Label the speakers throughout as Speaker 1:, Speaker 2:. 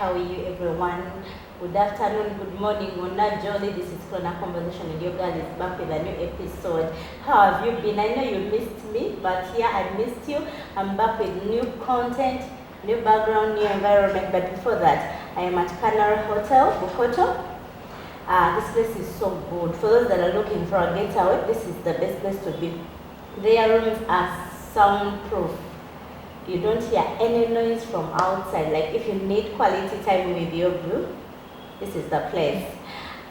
Speaker 1: How are you, everyone? Good afternoon, good morning. Mona Jolie, this is Clona Conversation, and your girl is back with a new episode. How have you been? I know you missed me, but yeah, I missed you. I'm back with new content, new background, new environment. But before that, I am at Canary Hotel, Bukoto. This place is so good. For those that are looking for a getaway, this is the best place to be. Their rooms are soundproof. You don't hear any noise from outside. Like if you need quality time with your boo, this is the place.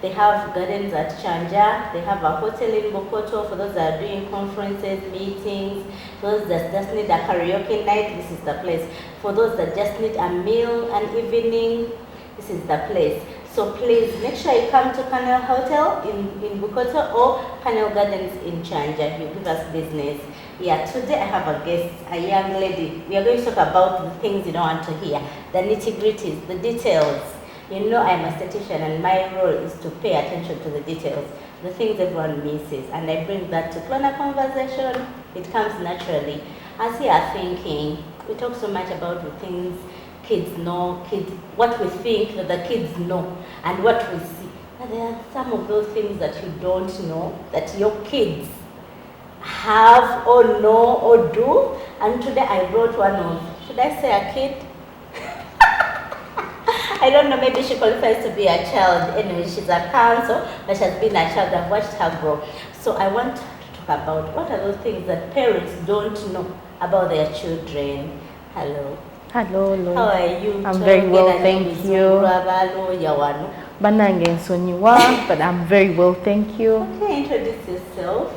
Speaker 1: They have gardens at Chanja. They have a hotel in Bukoto for those that are doing conferences, meetings. For those that just need a karaoke night, this is the place. For those that just need a meal, an evening, this is the place. So please make sure you come to Canal Hotel in Bukoto or Canal Gardens in Chanja. You give us business. Yeah, today I have a guest, a young lady. We are going to talk about the things you don't want to hear, the nitty-gritties, the details. You know I'm a statistician and my role is to pay attention to the details, the things everyone misses. And I bring that to Clona Conversation. It comes naturally. As you are thinking, we talk so much about the things kids know, what we think that the kids know, and what we see. And there are some of those things that you don't know that your kids have or know or do. And today I brought one of, should I say a kid? I don't know, maybe she qualifies to be a child. Anyway, she's a counsel, but she has been a child. I've watched her grow. So I want to talk about what are those things that parents don't know about their children. Hello.
Speaker 2: Hello, Lord.
Speaker 1: How are you?
Speaker 2: I'm very well, thank you. Banange Nsonyiwa, but I'm very well, thank you.
Speaker 1: Okay, introduce yourself.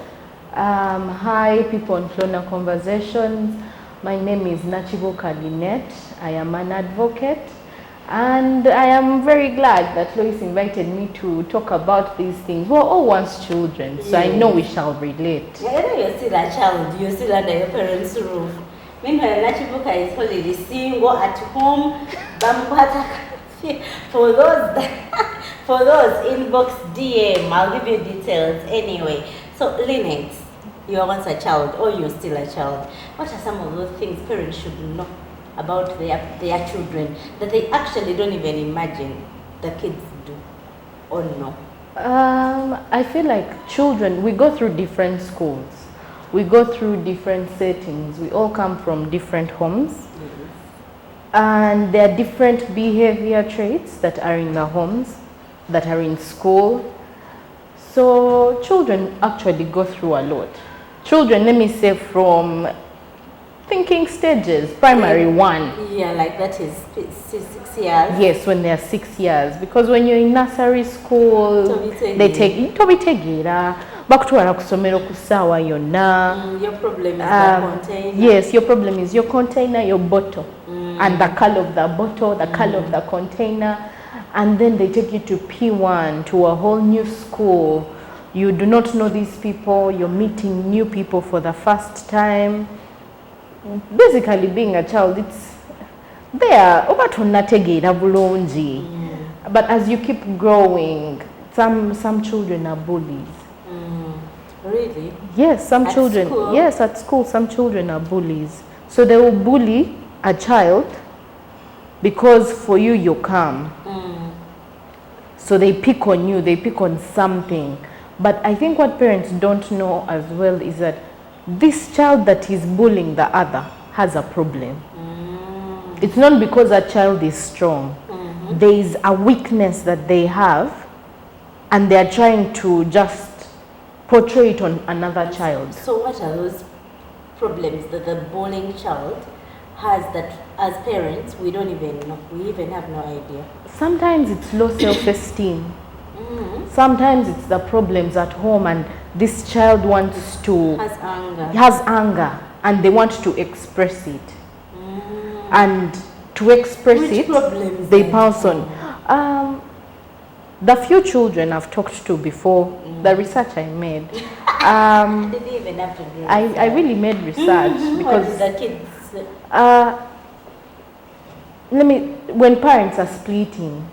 Speaker 2: Hi, people on Clona Conversations. My name is Nachiboka Lynette. I am an advocate, and I am very glad that Lois invited me to talk about these things. We're all once children, so I know we shall relate.
Speaker 1: Yeah, you're still a child. You're still under your parents' roof. Meanwhile, Nachiboka is already single at home. For those inbox DM, I'll give you details anyway. So Lynette, you are once a child or you're still a child. What are some of those things parents should know about their children that they actually don't even imagine the kids do or know?
Speaker 2: I feel like children, we go through different schools. We go through different settings. We all come from different homes. And there are different behavior traits that are in the homes, that are in school. So children actually go through a lot. Children, let me say, from thinking stages, primary one.
Speaker 1: Yeah, like that is 6 years.
Speaker 2: Yes, when they're 6 years. Because when you're in nursery school, they take bakutwala kusomero kusawa yonna.
Speaker 1: Your problem is the container.
Speaker 2: Yes, your problem is your container, your bottle, and the color of the bottle, the color of the container. And then they take you to P1, to a whole new school. You do not know these people, you're meeting new people for the first time. Basically, being a child, it's there. But as you keep growing, some children are bullies.
Speaker 1: Really?
Speaker 2: Yes, some
Speaker 1: at
Speaker 2: children.
Speaker 1: School?
Speaker 2: Yes, at school, some children are bullies. So they will bully a child because for you, you're calm. So they pick on you, they pick on something. But I think what parents don't know as well is that this child that is bullying the other has a problem. It's not because a child is strong. There is a weakness that they have, and they're trying to just portray it on another child.
Speaker 1: So what are those problems that the bullying child has that as parents we don't even know? We even have no idea.
Speaker 2: Sometimes it's low self-esteem. Sometimes it's the problems at home, and this child wants to has anger and they want to express it. And to express
Speaker 1: Which problems
Speaker 2: it, they pounce on. The few children I've talked to before, the research I made,
Speaker 1: I didn't even have to do
Speaker 2: I really made research because
Speaker 1: what did the kids
Speaker 2: when parents are splitting,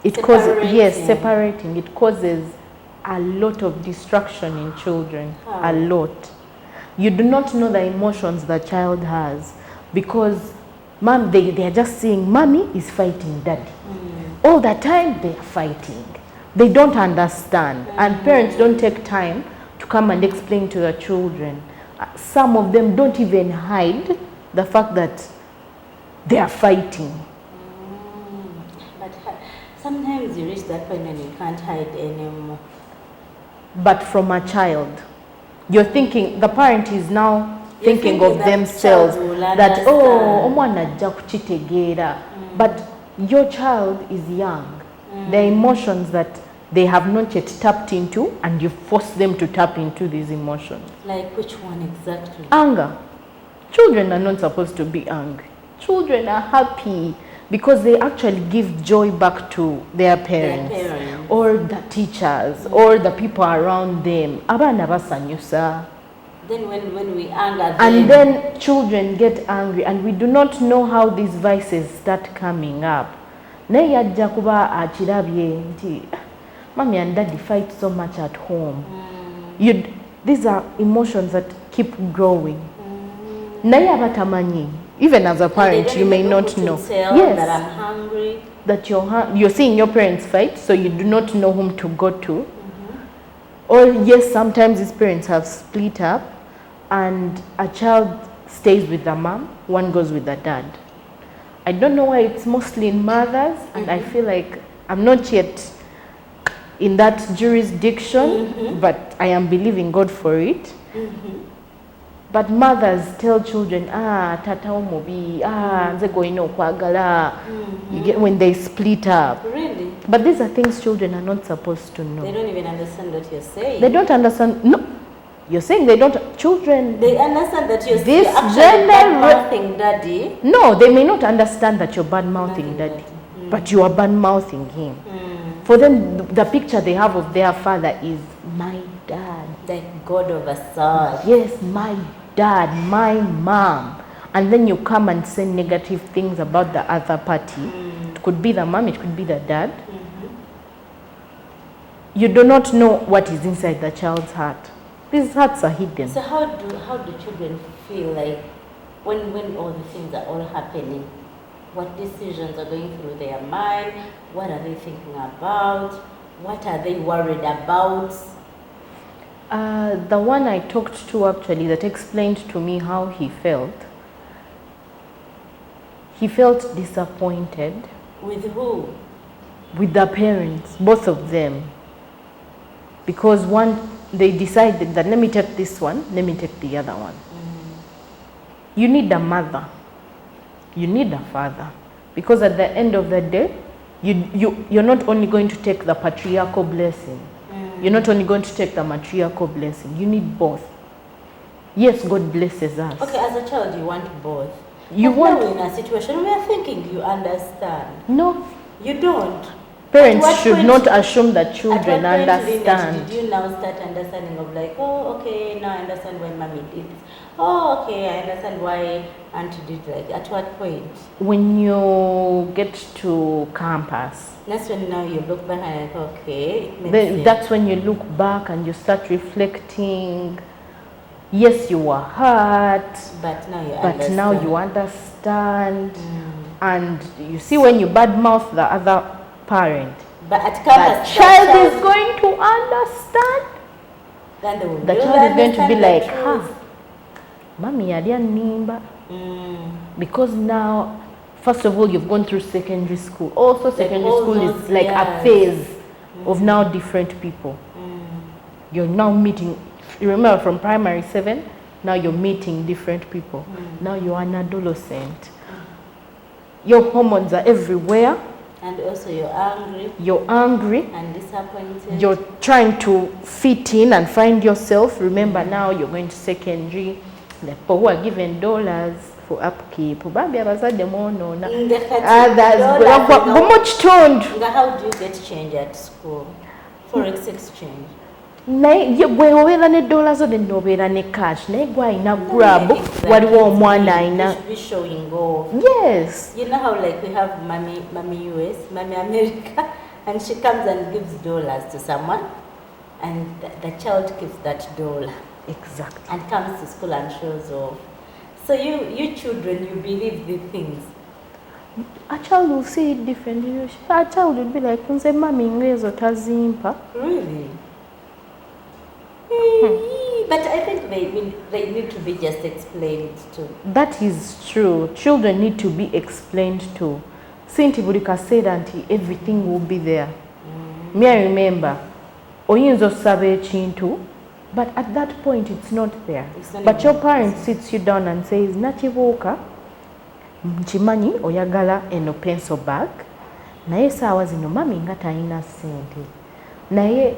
Speaker 2: it causes separating. It causes a lot of distraction in children. A lot. You do not know the emotions the child has, because Mom, they are just seeing mommy is fighting daddy. All the time they are fighting. They don't understand. And parents don't take time to come and explain to their children. Some of them don't even hide the fact that they are fighting.
Speaker 1: But sometimes you reach that point when you can't hide anymore.
Speaker 2: But from a child, you're thinking, the parent is now thinking of
Speaker 1: that
Speaker 2: themselves
Speaker 1: child will
Speaker 2: that, oh,
Speaker 1: understand.
Speaker 2: omwana ajja kukitegeera. But your child is young. There are emotions that they have not yet tapped into, and you force them to tap into these emotions.
Speaker 1: Like which one exactly?
Speaker 2: Anger. Children are not supposed to be angry. Children are happy because they actually give joy back to their parents, or the teachers, or the people around them. Abaana basanyusa.
Speaker 1: Then when we anger them.
Speaker 2: And then children get angry, and we do not know how these vices start coming up. Naye ajja kuba akirabye nti mommy and daddy fight so much at home. These are emotions that keep growing. Naye abatamanyi, even as a parent, you may not know.
Speaker 1: Yes. That I'm hungry.
Speaker 2: That you're seeing your parents fight, so you do not know whom to go to. Or yes, sometimes these parents have split up, and a child stays with the mom, one goes with the dad. I don't know why it's mostly in mothers, and I feel like I'm not yet in that jurisdiction, but I am believing God for it. But mothers tell children, tata omubi, nze goyina okwagala. You get when they split up.
Speaker 1: Really?
Speaker 2: But these are things children are not supposed to know.
Speaker 1: They don't even understand what you're saying.
Speaker 2: They don't understand. No, you're saying they don't. Children.
Speaker 1: They understand that you're
Speaker 2: This
Speaker 1: actually bad-mouthing daddy.
Speaker 2: No, they may not understand that you're bad-mouthing daddy, but you are bad-mouthing him. For them, the picture they have of their father is my dad.
Speaker 1: Like God of a son.
Speaker 2: Yes, my dad, my mom. And then you come and say negative things about the other party. It could be the mom, it could be the dad. You do not know what is inside the child's heart. These hearts are hidden.
Speaker 1: So how do children feel like when all the things are all happening? What decisions are going through their mind? What are they thinking about? What are they worried about?
Speaker 2: The one I talked to actually that explained to me how he felt disappointed.
Speaker 1: With who?
Speaker 2: With the parents, both of them. Because they decided that let me take this one, let me take the other one. You need a mother. You need a father. Because at the end of the day, you're not only going to take the patriarchal blessing. You're not only going to take the matriarchal blessing. You need both. Yes, God blesses us.
Speaker 1: Okay, as a child, you want both.
Speaker 2: You
Speaker 1: but
Speaker 2: want...
Speaker 1: now in a situation where you're thinking you understand.
Speaker 2: No.
Speaker 1: You don't.
Speaker 2: Parents should not assume that children understand.
Speaker 1: Did you now start understanding of like, oh, okay, now I understand why mommy did this. Oh, okay, I understand why auntie did like. At what point?
Speaker 2: When you get to campus.
Speaker 1: That's when now you look back and like, okay, it makes sense.
Speaker 2: That's when you look back and you start reflecting. Yes, you were hurt.
Speaker 1: But now you
Speaker 2: understand.
Speaker 1: But
Speaker 2: now you understand. And you see when you badmouth the other parent,
Speaker 1: but at campus,
Speaker 2: the child is going to understand.
Speaker 1: Then
Speaker 2: the child is going to be like, mommy yali animba. Because now, first of all, you've gone through secondary school. Also, secondary school is like a phase of now different people. You're now meeting, you remember from primary 7, now you're meeting different people. Now you're an adolescent. Your hormones are everywhere.
Speaker 1: And also you're angry.
Speaker 2: You're angry.
Speaker 1: And disappointed.
Speaker 2: You're trying to fit in and find yourself. Remember now you're going to secondary. The people who are given dollars for upkeep.
Speaker 1: How do you get change at school? Forex exchange.
Speaker 2: Gwe obeera ne dollars zo ne obeera ne cash naye gwe alina grab waliwo omwana alina. Yes.
Speaker 1: You know how like we have mommy US, mommy America, and she comes and gives dollars to someone, and the child keeps that dollar.
Speaker 2: Exactly.
Speaker 1: And comes to school and shows off. So you children, you believe these things.
Speaker 2: A child will see it differently. A child will be like, "Nze mami ngwezo tazimpa."
Speaker 1: Really? But I think they need to be just explained to.
Speaker 2: That is true. Children need to be explained to. Sinti buli kaseera nti everything will be there. Me, I remember, oyinza osaba ekintu, but at that point it's not there. But your parent sits you down and says, "Nakibuuka, nkimanyi oyagala eno pencil bag, naye saawa zino mami nga talina ssente. Naye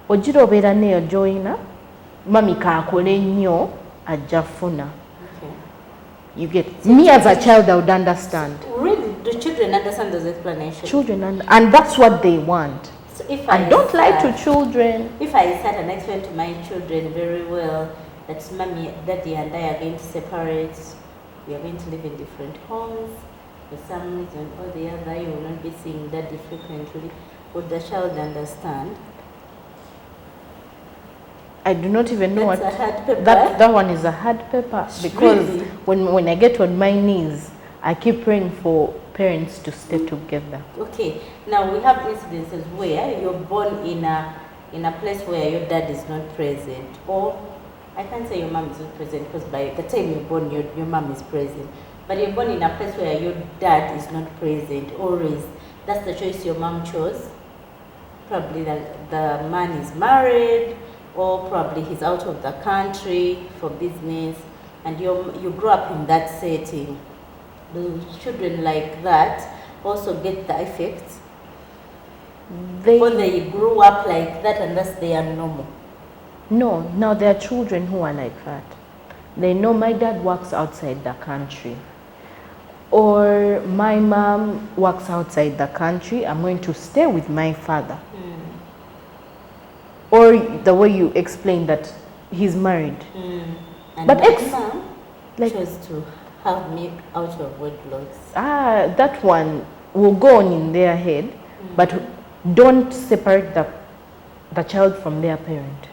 Speaker 2: ogira obeera neyo gy'olina, mami kaakole nnyo ajja funa." You get me as a child, I would understand.
Speaker 1: Really, do children understand those explanations?
Speaker 2: Children, and that's what they want.
Speaker 1: So if
Speaker 2: And don't lie to children.
Speaker 1: If I sat and explained to my children very well that mommy, daddy, and I are going to separate, we are going to live in different homes, for some reason or the other, you will not be seeing daddy frequently, would the child understand?
Speaker 2: I do not even know
Speaker 1: That's
Speaker 2: what
Speaker 1: a hard paper.
Speaker 2: that one is. A hard paper because
Speaker 1: Really?
Speaker 2: when I get on my knees, I keep praying for parents to stay together.
Speaker 1: Okay, now we have incidences where you're born in a place where your dad is not present, or I can't say your mom is not present because by the time you're born, your mom is present. But you're born in a place where your dad is not present always. That's the choice your mom chose. Probably the man is married, or probably he's out of the country for business, and you grow up in that setting. Do children like that also get the effects? Or they grew up like that and thus they are normal?
Speaker 2: No, now there are children who are like that. They know my dad works outside the country, or my mom works outside the country, I'm going to stay with my father. Or the way you explain that he's married.
Speaker 1: And
Speaker 2: But
Speaker 1: my mom
Speaker 2: like-
Speaker 1: chose to have me out of wedlock.
Speaker 2: That one will go on in their head, but don't separate the child from their parent.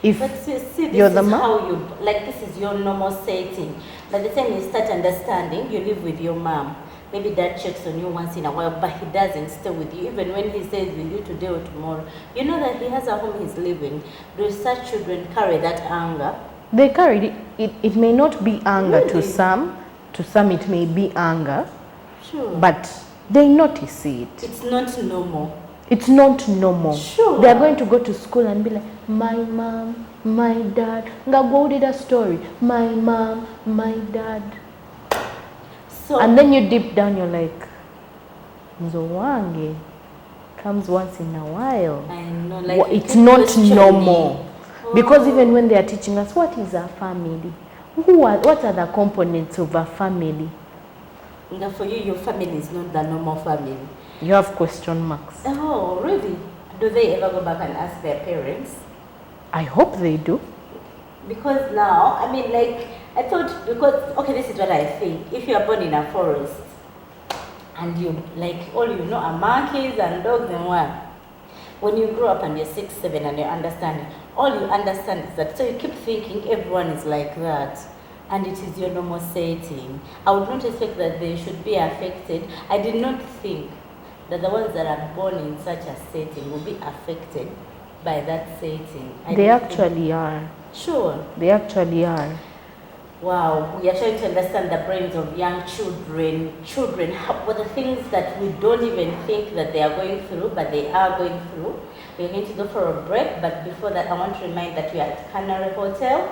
Speaker 2: If
Speaker 1: But see, this
Speaker 2: you're
Speaker 1: is
Speaker 2: the mom,
Speaker 1: how you, like this is your normal setting. By the time you start understanding, you live with your mom. Maybe dad checks on you once in a while, but he doesn't stay with you. Even when he says with you today or tomorrow, you know that he has a home he's living. Do such children carry that anger?
Speaker 2: they carry it. It may not be anger
Speaker 1: Really?
Speaker 2: to some it may be anger,
Speaker 1: Sure.
Speaker 2: but they notice it.
Speaker 1: It's not normal.
Speaker 2: It's not normal.
Speaker 1: Sure.
Speaker 2: They are going to go to school and be like, my mom, my dad. Nga did a story. My mom, my dad.
Speaker 1: So
Speaker 2: And then you deep down, you're like, Nzowange comes once in a while.
Speaker 1: I know, like you
Speaker 2: It's
Speaker 1: keep
Speaker 2: not
Speaker 1: questioning.
Speaker 2: normal.
Speaker 1: Oh.
Speaker 2: Because even when they are teaching us, what is a family? What are the components of a family?
Speaker 1: Now for you, your family is not the normal family.
Speaker 2: You have question marks.
Speaker 1: Oh, really? Do they ever go back and ask their parents?
Speaker 2: I hope they do.
Speaker 1: Because now, I mean, like, I thought, because, okay, this is what I think. If you are born in a forest, and you, like, all you know are monkeys and dogs and what, when you grow up and you're 6, 7 and you're understanding, all you understand is that, so you keep thinking everyone is like that, and it is your normal setting. I would not expect that they should be affected. I did not think that the ones that are born in such a setting will be affected by that setting.
Speaker 2: They actually are.
Speaker 1: Sure.
Speaker 2: They actually are.
Speaker 1: Wow, we are trying to understand the brains of young children. What the things that we don't even think that they are going through, but they are going through. We're going to go for a break, but before that, I want to remind that we are at Canary Hotel,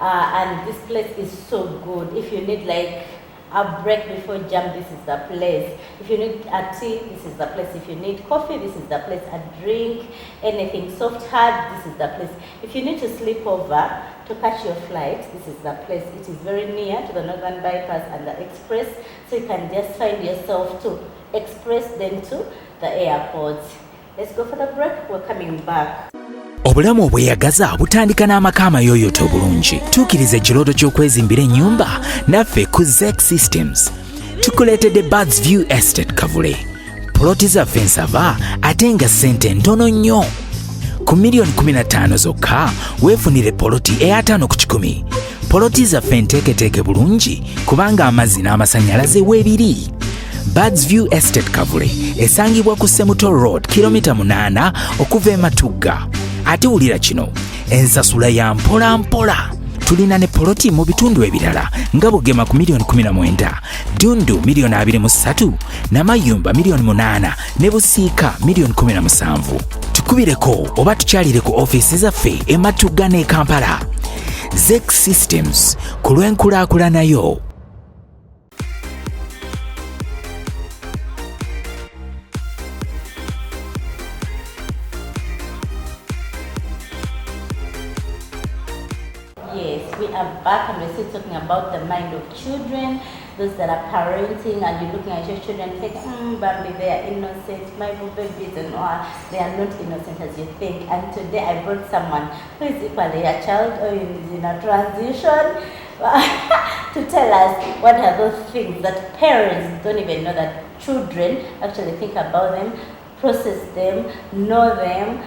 Speaker 1: and this place is so good. If you need like a break before jam, this is the place. If you need a tea, this is the place. If you need coffee, this is the place. A drink, anything soft hard, this is the place. If you need to sleep over to catch your flight, this is the place. It is very near to the Northern Bypass and the Express, so you can just find yourself to Express then to the airport. Let's go for the break. We're coming back.
Speaker 3: Obulamu obweyagaza butandika n'amaka amayooyoote obulungi. Tuukiriza ekirooto ky'okwezimbira ennyumba naffe ku ZEC Systems. Tukuleetedde Birds View Estate Kavule. Poloti zaffe nsava ate nga ssente ntono nnyo. Ku miliyoni 15 zokka weefunire poloti eya 5 ku 10. Poloti zaffe nteeketeeke bulungi kubanga amazzi n'amasannyalaze weebiri. Buds View Estate Kavule esangibwa ku Semuto Road kilomita 8 okuva e Matugga. Ate wulira kino, ensasula ya mpola mpola. Tulina ne poloti mu bitundu ebirala nga Bugema ku miliyoni 19, Dundu miliyoni 23, Namayumba miliyoni 8 ne Busiika miliyoni 17. Tukubireko oba tukyalire ku office zaffe e Matugga ne Kampala. Zex Systems ku lw'enkulaakulana yo.
Speaker 1: Yes, we are back and we're still talking about the mind of children, those that are parenting, and you're looking at your children and think, Bambi, they are innocent, my babies and all, they are not innocent as you think. And today I brought someone who is equally a child or is in a transition to tell us what are those things that parents don't even know that children actually think about them, process them, know them,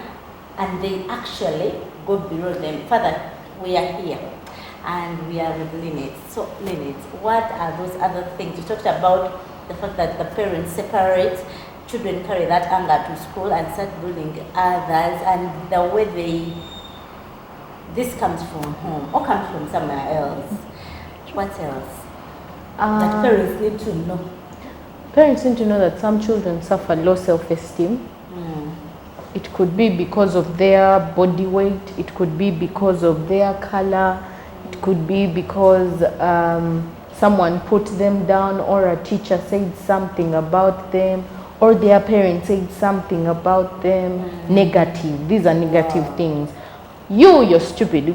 Speaker 1: and they actually go below them. Father, we are here and we are with Lynette. So Lynette, what are those other things? You talked about the fact that the parents separate, children carry that anger to school and start bullying others, and the way this comes from home or comes from somewhere else. What else that parents need to know?
Speaker 2: Parents need to know that some children suffer low self-esteem. It could be because of their body weight. It could be because of their color. It could be because someone put them down, or a teacher said something about them, or their parents said something about them. Negative. These are negative things. You're stupid.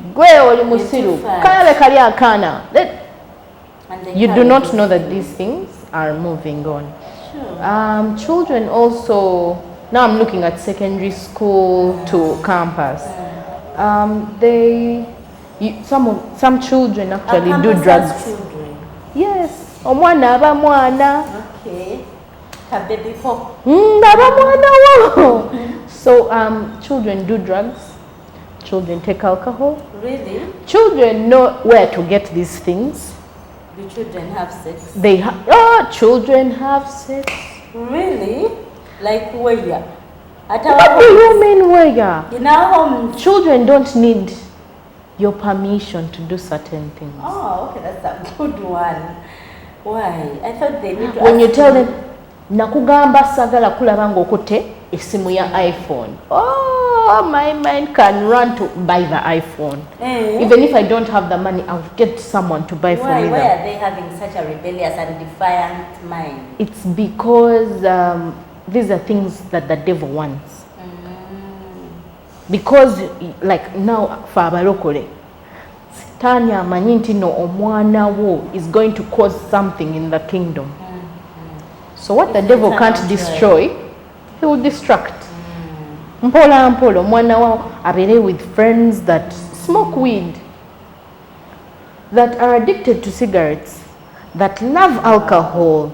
Speaker 2: You do not know that these things are moving on.
Speaker 1: Sure.
Speaker 2: Children also, now I'm looking at secondary school to campus. Some children actually do drugs.
Speaker 1: Children.
Speaker 2: Yes. Omwana aba mwana.
Speaker 1: Okay. A baby pop.
Speaker 2: Aba mwana wo. So children do drugs. Children take alcohol.
Speaker 1: Really?
Speaker 2: Children know where to get these things.
Speaker 1: Do children have sex?
Speaker 2: Children have sex.
Speaker 1: Really? Like where? At
Speaker 2: What
Speaker 1: our
Speaker 2: do you
Speaker 1: homes?
Speaker 2: mean where?
Speaker 1: In our homes.
Speaker 2: Children don't need your permission to do certain things.
Speaker 1: Oh, okay, that's a good one. Why? I thought they need to
Speaker 2: When you
Speaker 1: ask
Speaker 2: tell them, nakugamba sagala kulaba ng'okutte esimu ya iPhone. Oh, my mind can run to buy the iPhone. Even if I don't have the money, I'll get someone to buy for me.
Speaker 1: Why are they having such a rebellious and defiant mind?
Speaker 2: It's because these are things that the devil wants. Because like now for abalokole, Sitani amanyi nti no omwana wo is going to cause something in the kingdom. So what the devil can't destroy, he will distract. Mpola mpola omwana wo abere with friends that smoke weed, that are addicted to cigarettes, that love alcohol.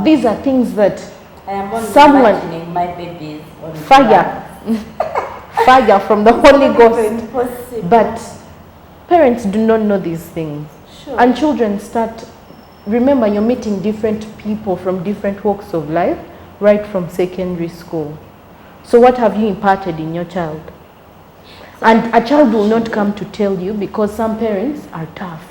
Speaker 2: These are things that
Speaker 1: I am only
Speaker 2: someone
Speaker 1: imagining my babies on
Speaker 2: fire fire from the Holy Ghost.
Speaker 1: Impossible.
Speaker 2: But parents do not know these things.
Speaker 1: Sure.
Speaker 2: And children start, remember you're meeting different people from different walks of life right from secondary school. So what have you imparted in your child? And a child will not come to tell you because some parents are tough.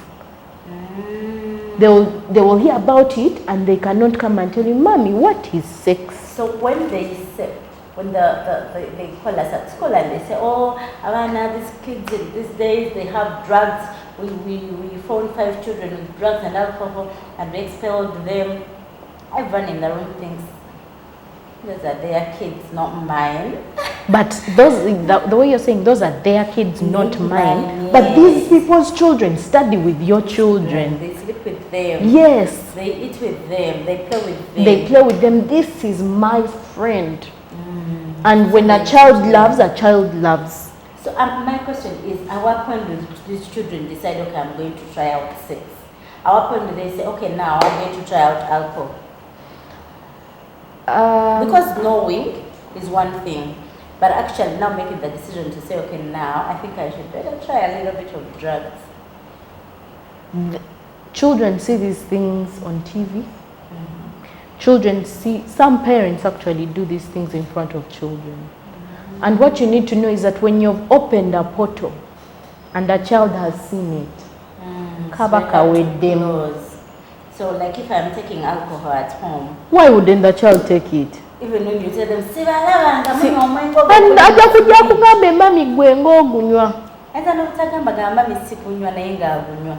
Speaker 2: They will hear about it and they cannot come and tell you, Mommy, what is sex?
Speaker 1: So when they say, when they call us at school and they say, oh, Avana, these kids in these days, they have drugs. We found 5 children with drugs and alcohol and we expelled them. Everyone in the room thinks, those are their kids, not mine.
Speaker 2: But the way you're saying, those are their kids, not mine.
Speaker 1: Mine,
Speaker 2: But
Speaker 1: yes.
Speaker 2: these people's children study with your children.
Speaker 1: They sleep with them.
Speaker 2: Yes.
Speaker 1: They eat with them. They play with them.
Speaker 2: They play with them. This is my friend. And when a child loves, a child loves.
Speaker 1: So my question is, at what point do these children decide, okay, I'm going to try out sex? At what point do they say, okay, now I'm going to try out alcohol? Because knowing is one thing, but actually now making the decision to say, okay, now I think I should better try a little bit of drugs.
Speaker 2: Children see these things on TV. children see, some parents actually do these things in front of children. And what you need to know is that when you've opened a portal and a child has seen it, kabaka with them.
Speaker 1: Close. So like if I'm taking alcohol at home,
Speaker 2: Why wouldn't the child take it?
Speaker 1: even when you tell them, "Sibalabanga munywa omwenge
Speaker 2: And ajja kujja kugamba mami gwe ng'ogunywa.
Speaker 1: Eza n'obutagamba gamba misikunywa naye ng'agunywa.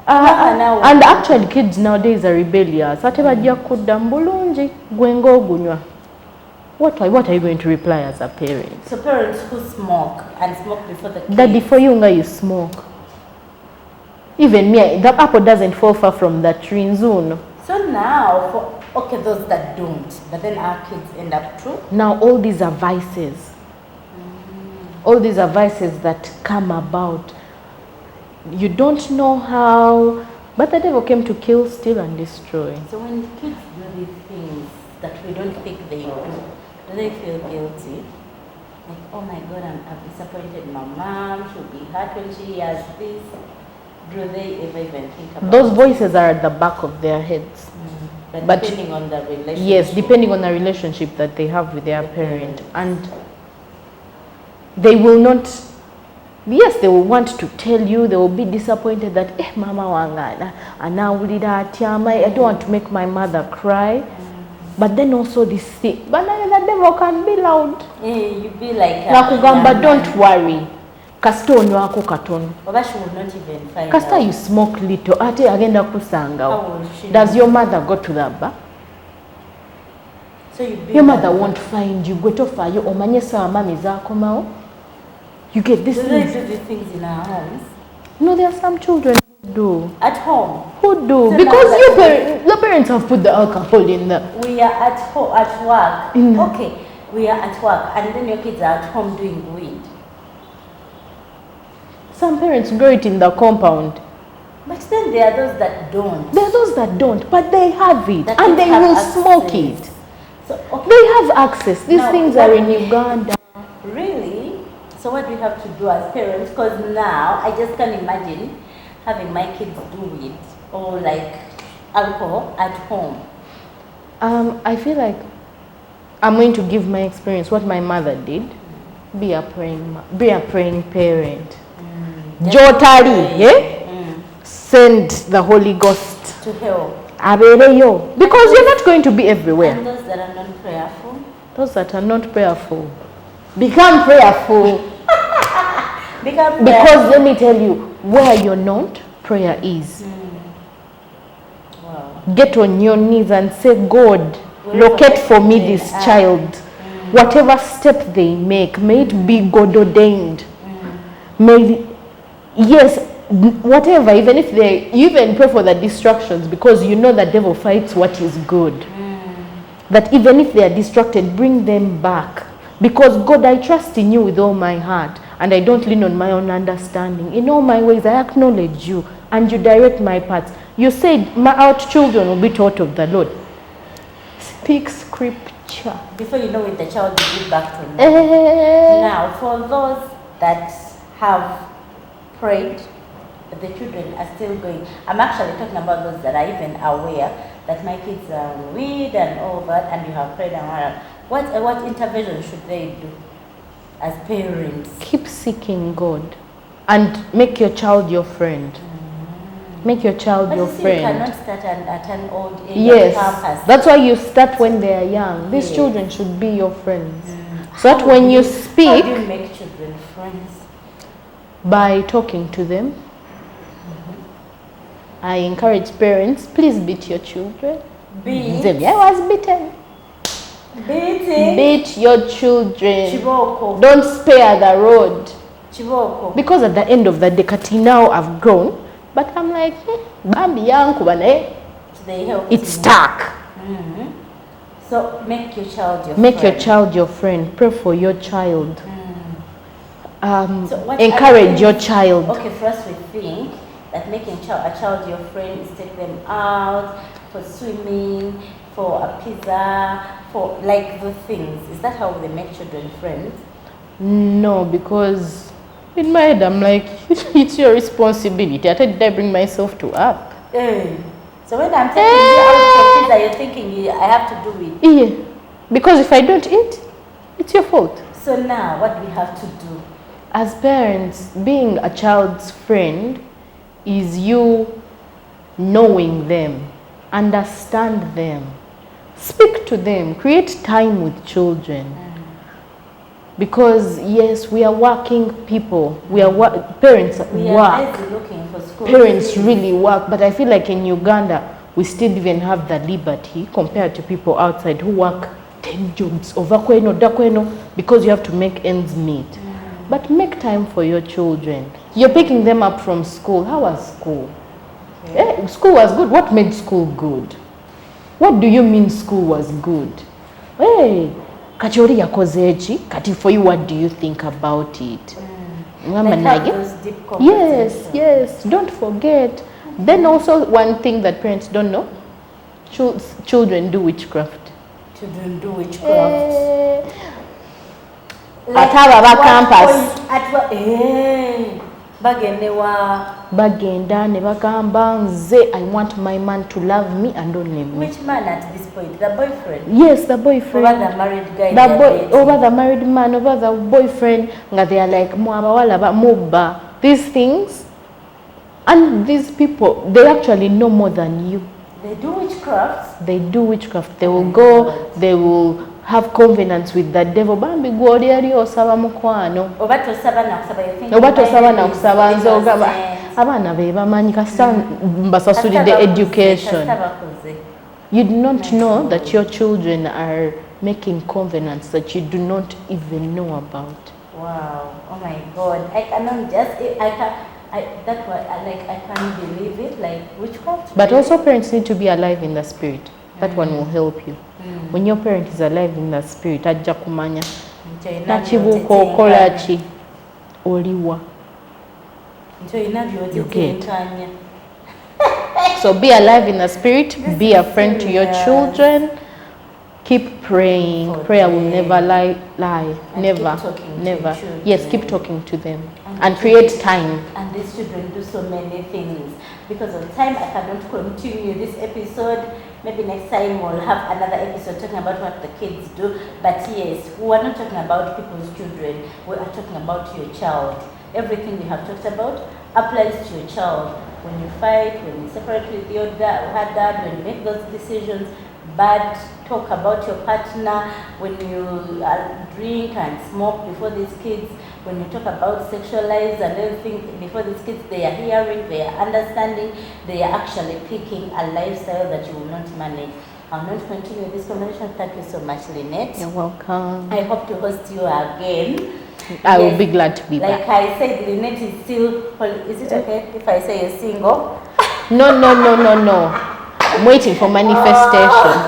Speaker 2: And actually kids nowadays are rebellious. Ate bajja kudda bulungi gwe ng'ogunywa. What are you going to reply as a parent?
Speaker 1: So parents who smoke and smoke before the kids.
Speaker 2: Daddy, for you nga you smoke. Even me, the apple doesn't fall far from the tree in Zuno.
Speaker 1: So now, for those that don't, but then our kids end up true.
Speaker 2: Now all these are vices. All these are vices that come about. You don't know how, but the devil came to kill, steal, and destroy.
Speaker 1: So when the kids do these things that we don't think they do they feel guilty? Like, oh my God, I've disappointed my mom. She'll be hurt when she hears this. Do they ever even think about
Speaker 2: Those voices are at the back of their heads.
Speaker 1: But depending on the relationship.
Speaker 2: Yes, depending on the relationship that they have with their parent. And they will not, yes, they will want to tell you, they will be disappointed that, mama wangana, anawulira atyama, I don't want to make my mother cry. But then also this thing, but the devil can be loud.
Speaker 1: You be like,
Speaker 2: Nakugamba, don't worry. Kasita onywako katono.
Speaker 1: Oba she would not even find
Speaker 2: Kasita
Speaker 1: out.
Speaker 2: you smoke little, ate agenda kusangawo.
Speaker 1: How will she
Speaker 2: Does
Speaker 1: know?
Speaker 2: your mother go to the bar?
Speaker 1: So you be
Speaker 2: Your mother
Speaker 1: like,
Speaker 2: won't find you. Gwe tofayo omanye sawa mami zakomawo. You get this
Speaker 1: do they
Speaker 2: things.
Speaker 1: do these things in our homes?
Speaker 2: No, there are some children who do.
Speaker 1: At home.
Speaker 2: Who do?
Speaker 1: So
Speaker 2: Because
Speaker 1: now
Speaker 2: the parents have put the alcohol in the...
Speaker 1: We are at home, at work.
Speaker 2: Mm.
Speaker 1: Okay, we are at work, and then your kids are at home doing weed.
Speaker 2: Some parents grow it in the compound.
Speaker 1: But then there are those that don't.
Speaker 2: There are those that don't, but they have it.
Speaker 1: That
Speaker 2: And
Speaker 1: kids
Speaker 2: they
Speaker 1: have
Speaker 2: will
Speaker 1: access.
Speaker 2: smoke it.
Speaker 1: So, okay,
Speaker 2: They have access. These
Speaker 1: Now,
Speaker 2: things
Speaker 1: what-
Speaker 2: are in Uganda.
Speaker 1: really? So what do we have to do as parents? Because now I just can't imagine having my kids do weed or like alcohol at home.
Speaker 2: I feel like I'm going to give my experience, what my mother did. Be a praying parent. Jotali, send the Holy Ghost.
Speaker 1: To help.
Speaker 2: Abereyo. Because you're not going to be everywhere.
Speaker 1: And those that are not prayerful.
Speaker 2: Those that are not prayerful, become prayerful. Because let me tell you, where you're not, prayer is.
Speaker 1: Wow.
Speaker 2: Get on your knees and say, God, locate for me this child. Whatever step they make, may it be God ordained. May, yes, whatever, even if you even pray for the distractions, because you know the devil fights what is good. That even if they are distracted, bring them back. Because God, I trust in you with all my heart, and I don't lean on my own understanding. In all my ways, I acknowledge you, and you direct my paths. You said, our children will be taught of the Lord. Speak scripture.
Speaker 1: Before you know it, the child will give back to you. Now, for those that have prayed, but the children are still going. I'm actually talking about those that are even aware that my kids are on weed and all that, and you have prayed and what intervention should they do as parents?
Speaker 2: Keep seeking God and make your child your friend. Make your child
Speaker 1: But
Speaker 2: your
Speaker 1: you see,
Speaker 2: friend.
Speaker 1: you cannot start at an old age.
Speaker 2: Yes,
Speaker 1: Campus.
Speaker 2: that's why you start when they are young. These
Speaker 1: Yes.
Speaker 2: children should be your friends. So that when you
Speaker 1: How
Speaker 2: speak,
Speaker 1: do you make children friends?
Speaker 2: by talking to them. I encourage parents, please beat your children.
Speaker 1: Beat.
Speaker 2: I was beaten.
Speaker 1: Beating.
Speaker 2: Beat your children.
Speaker 1: Chiboko.
Speaker 2: Don't spare the road.
Speaker 1: Chiboko.
Speaker 2: Because at the end of the day, Kati, now I've grown, but I'm like, Bambi yankuba naye,
Speaker 1: They help.
Speaker 2: it's
Speaker 1: you.
Speaker 2: stuck.
Speaker 1: So make your child your
Speaker 2: Make
Speaker 1: friend.
Speaker 2: your child your friend. Pray for your child.
Speaker 1: So what
Speaker 2: Encourage
Speaker 1: other
Speaker 2: your
Speaker 1: things-
Speaker 2: child.
Speaker 1: Okay, first we think that making a child your friend is take them out for swimming, for a pizza, for like the things. Is that how they make children friends?
Speaker 2: No, because in my head I'm like, it's your responsibility. I did I bring myself to up?
Speaker 1: Hey. So when I'm taking you out for pizza, you're thinking I have to do it.
Speaker 2: Yeah. Because if I don't eat, it's your fault.
Speaker 1: So now, what we have to do?
Speaker 2: As parents, being a child's friend is you knowing them, understand them, speak to them, create time with children. Because yes, we are working people. We are parents
Speaker 1: We are
Speaker 2: work.
Speaker 1: busy looking for school
Speaker 2: Parents
Speaker 1: fees.
Speaker 2: really work, but I feel like in Uganda we still even have the liberty compared to people outside who work 10 jobs over kweno da kweno because you have to make ends meet. But make time for your children. You're picking them up from school. How was school? Yeah, school was good. What made school good? What do you mean school was good? Hey, kati oli yakoze eki, kati for you, what do you think about it?
Speaker 1: Like have those deep
Speaker 2: Yes,
Speaker 1: conversations.
Speaker 2: yes, don't forget. Then also one thing that parents don't know, children do witchcraft.
Speaker 1: Children do witchcraft.
Speaker 2: Ate abo aba campus
Speaker 1: bagendewa.
Speaker 2: bagenda ne bagamba nze I want my man to love me and only me.
Speaker 1: Which man at this point? The boyfriend?
Speaker 2: Yes, the boyfriend.
Speaker 1: Over the married guy?
Speaker 2: The boy, over the married man, over the boyfriend, nga they are like mwabawala ba mubba. These things, and these people, they actually know more than you.
Speaker 1: They do witchcraft.
Speaker 2: They do witchcraft. They will go, they will have covenants with the devil. Bambi gwoli ali osaba mukwano.
Speaker 1: Oba tosaba na kusaba, you think
Speaker 2: Oba tosaba na
Speaker 1: Bible is
Speaker 2: kusaba nze ogamba
Speaker 1: innocent.
Speaker 2: abaana be bamanyi kasita mbasasulidde
Speaker 1: Kasita
Speaker 2: education.
Speaker 1: bakuze.
Speaker 2: You do not know that your children are making covenants that you do not even know about.
Speaker 1: Wow! Oh my God! I cannot just. That was like I can't believe it. Like witchcraft.
Speaker 2: But also parents need to be alive in the spirit. That one will help you. When your parent is alive in the spirit, ajja kumanya nakibuuka okola ki oliwa. You get. So be alive in the spirit, be a friend to your children, keep praying. Prayer will never lie.
Speaker 1: And
Speaker 2: Never,
Speaker 1: keep talking to
Speaker 2: never.
Speaker 1: your children.
Speaker 2: Yes, keep talking to them and create time.
Speaker 1: And these children do so many things. Because of time, I cannot continue this episode. Maybe next time we'll have another episode talking about what the kids do. But yes, we are not talking about people's children. We are talking about your child. Everything we have talked about applies to your child. When you fight, when you separate with your dad, when you make those decisions, bad talk about your partner, when you drink and smoke before these kids, when you talk about sexual lives and everything before these kids, they are hearing, they are understanding, they are actually picking a lifestyle that you will not manage. I'll not continue this conversation. Thank you so much, Lynette.
Speaker 2: You're welcome.
Speaker 1: I hope to host you again.
Speaker 2: I will be glad to be
Speaker 1: Like
Speaker 2: back.
Speaker 1: I said, Lynette is still, is it okay if I say you're single?
Speaker 2: No, no, no, no, no. I'm waiting for manifestation.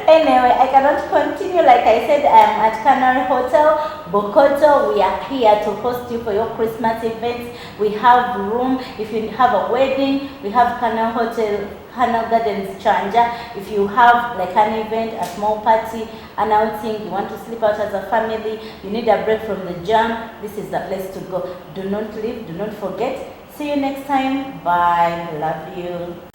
Speaker 1: Anyway, I cannot continue. Like I said, I'm at Canary Hotel, Bokoto. We are here to host you for your Christmas events. We have room. If you have a wedding, we have Canary Hotel, Canal Gardens, Chanja. If you have like an event, a small party, an outing, you want to sleep out as a family, you need a break from the jam, this is the place to go. Do not leave. Do not forget. See you next time. Bye. Love you.